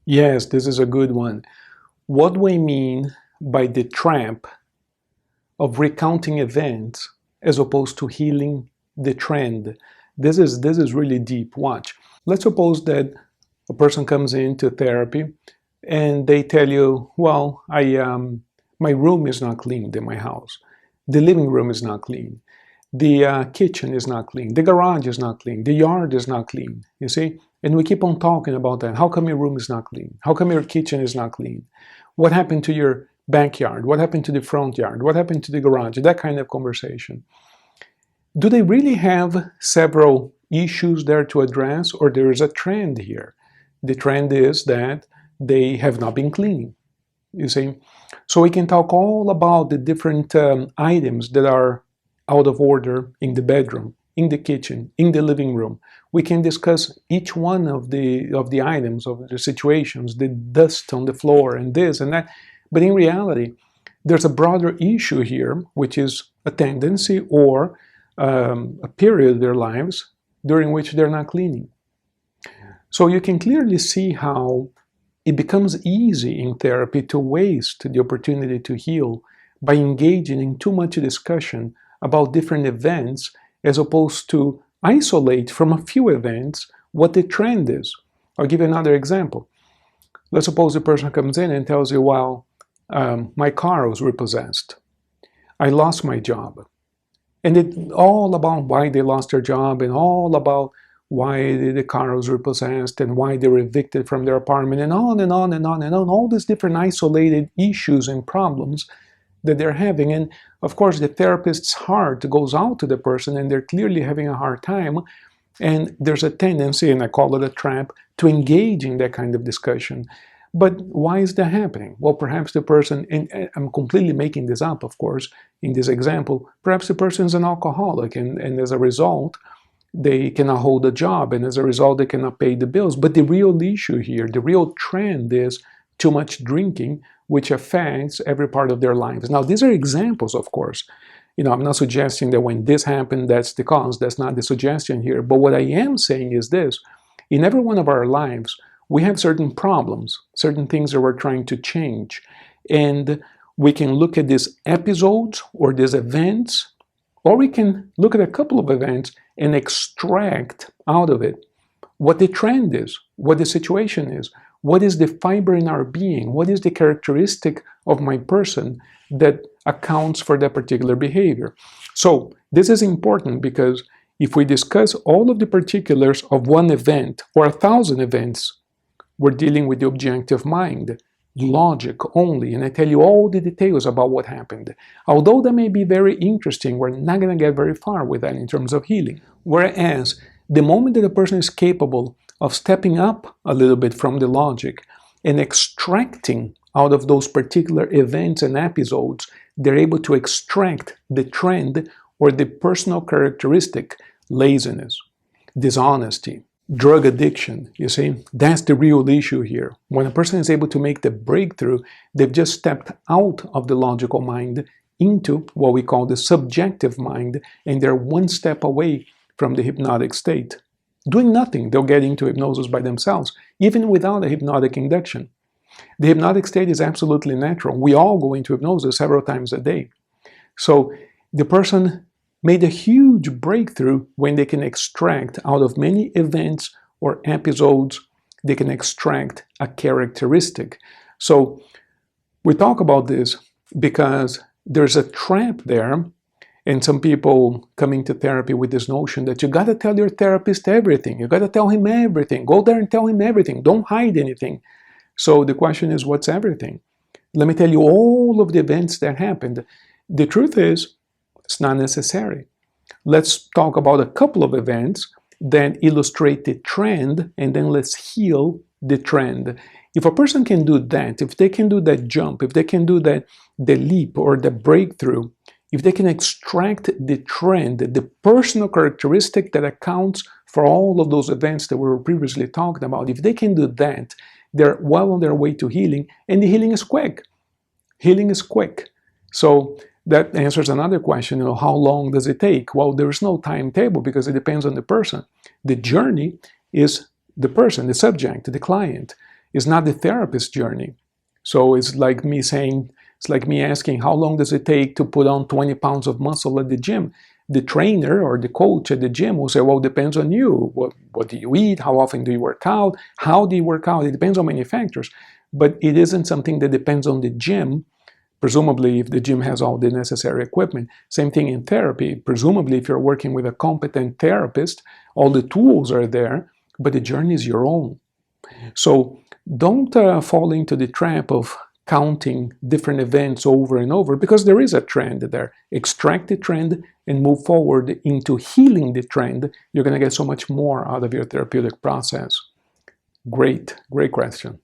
Yes, this is a good one. What do we mean by the trap of recounting events as opposed to healing the trend? This is really deep. Watch. Let's suppose that a person comes into therapy and they tell you, well, my room is not cleaned in my house. The living room is not clean. The kitchen is not clean. The garage is not clean. The yard is not clean. You see? And we keep on talking about that. How come your room is not clean? How come your kitchen is not clean? What happened to your backyard? What happened to the front yard? What happened to the garage? That kind of conversation. Do they really have several issues there to address, or there is a trend here? The trend is that they have not been cleaning, you see? So we can talk all about the different items that are out of order in the bedroom, in the kitchen, in the living room. We can discuss each one of the items, of the situations, the dust on the floor and this and that. But in reality, there's a broader issue here, which is a tendency or a period of their lives during which they're not cleaning. So you can clearly see how it becomes easy in therapy to waste the opportunity to heal by engaging in too much discussion about different events as opposed to isolate from a few events what the trend is. I'll give you another example. Let's suppose a person comes in and tells you, well, my car was repossessed. I lost my job. And it's all about why they lost their job and all about why the car was repossessed and why they were evicted from their apartment and on and on and on and on, all these different isolated issues and problems that they're having. And of course, the therapist's heart goes out to the person and they're clearly having a hard time. And there's a tendency, and I call it a trap, to engage in that kind of discussion. But why is that happening? Well, perhaps the person, and I'm completely making this up, of course, in this example, perhaps the person is an alcoholic, and as a result, they cannot hold a job, and as a result, they cannot pay the bills. But the real issue here, the real trend is too much drinking, which affects every part of their lives. Now, these are examples, of course. I'm not suggesting that when this happened, that's the cause. That's not the suggestion here. But what I am saying is this. In every one of our lives, we have certain problems, certain things that we're trying to change. And we can look at these episodes or these events, or we can look at a couple of events and extract out of it what the trend is, what the situation is, what is the fiber in our being, what is the characteristic of my person that accounts for that particular behavior. So this is important because if we discuss all of the particulars of one event or 1,000 events, we're dealing with the objective mind, logic only, and I tell you all the details about what happened. Although that may be very interesting, we're not going to get very far with that in terms of healing. Whereas the moment that a person is capable of stepping up a little bit from the logic and extracting out of those particular events and episodes, they're able to extract the trend or the personal characteristic, laziness, dishonesty, drug addiction. You see, that's the real issue here. When a person is able to make the breakthrough, they've just stepped out of the logical mind into what we call the subjective mind, and they're one step away from the hypnotic state. Doing nothing, they'll get into hypnosis by themselves, even without a hypnotic induction. The hypnotic state is absolutely natural. We all go into hypnosis several times a day. So the person made a huge breakthrough when they can extract out of many events or episodes, they can extract a characteristic. So we talk about this because there's a trap there, and some people coming to therapy with this notion that you got to tell your therapist everything. You got to tell him everything. Go there and tell him everything. Don't hide anything. So the question is, what's everything? Let me tell you all of the events that happened. The truth is, it's not necessary. Let's talk about a couple of events that illustrate the trend, and then let's heal the trend. If a person can do that, if they can do that jump, if they can do that, the leap or the breakthrough, if they can extract the trend, the personal characteristic that accounts for all of those events that we were previously talking about, if they can do that, they're well on their way to healing, and the healing is quick. Healing is quick. So that answers another question, how long does it take? Well, there's no timetable because it depends on the person. The journey is the person, the subject, the client. It's not the therapist's journey. So it's like me saying, it's like me asking, how long does it take to put on 20 pounds of muscle at the gym? The trainer or the coach at the gym will say, well, it depends on you. What do you eat? How often do you work out? How do you work out? It depends on many factors. But it isn't something that depends on the gym, presumably if the gym has all the necessary equipment. Same thing in therapy. Presumably if you're working with a competent therapist, all the tools are there, but the journey is your own. So don't fall into the trap of counting different events over and over, because there is a trend there. Extract the trend and move forward into healing the trend. You're going to get so much more out of your therapeutic process. Great question.